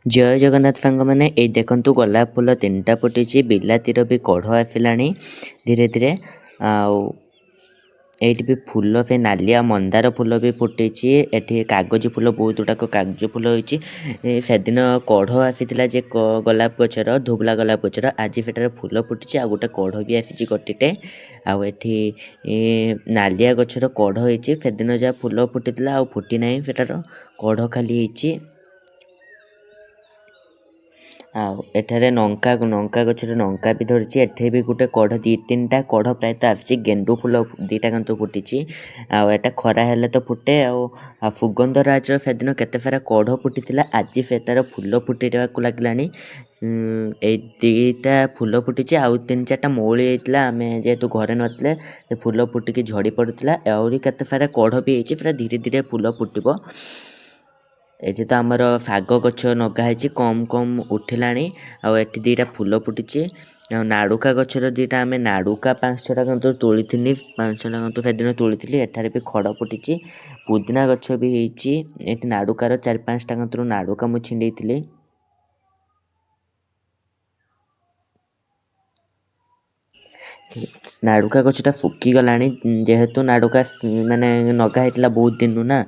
जय जगन्नाथ सांग मैंने ये देखु गोलाप फुल 3टा फुटी बिलातीर भी कढ़ आसला धीरे धीरे ये भी फूल से नालिया मंदार फूल भी फुटी एठी कागज फूल बहुत गुड़ाक कागज फूल होती से दिन कढ़ आसी जे गोलाप गचर धुबला गोलाप गचर आज सेटार फूल फुटी आ गोटे कढ़ भी आसी गटिटे आठी नालिया गचर कढ़ होती से दिन जहाँ फूल फुटी आ फुटी ना सेटार कढ़ खाली होती एठारे नंका गचर नंका भी धरची एठे भी गोटे कढ़ 2-3टा कढ़ प्रायतः आसी गेंडू फूल 2टा कंतु फुटी आटा खरा हेले तो फुटे सुगंधराज से दिन केते सारा कढ़ फुटी आज सेटार फूल फुटा लगे ए 2टा फूल फुटी आउ 3-4टा मौली होता आम जेहेतु घरे नथिले फूल फुटिकी झड़ी पड़ता आहरी केते सारा कढ़ भी होती पूरा धीरे धीरे फूल फुटब ये तो आमर शाग गछ नगाही कम कम उठिला आठी 2टा फूल फुटी नाड़ुका गचर 2टा आम नाड़ुका 5-6टा कंतु तोली 5-6टा कंतु से दिन तोली एठारे भी खड़ फुटी पुदीना गछ भी होती नाड़ुकार 4-5टा कंतु नाड़ुका मु छिंडी नाड़ुका गछटा फुकीगला जेहेतु नाड़ुका माने नगा होता बहुत दिन ना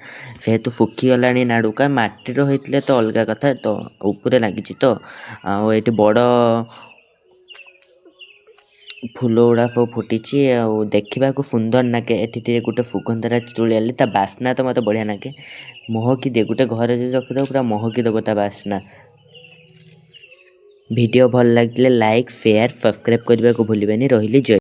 सेहेतु फुकीगला नाड़ुका माटीर होते तो अलग कथा तो उपरे लगी तो ये बड़ फूल गुड़ा सब फुटी देखा सुंदर नागे ये गोटे सुगंधरा तुली बास्ना तो मत बढ़िया नागे महकी दे गोटे घर रखीद पूरा महकी दब ता बास्ना। वीडियो भल लगे लाइक शेयर सब्सक्राइब करने को भूलिए। रही जय।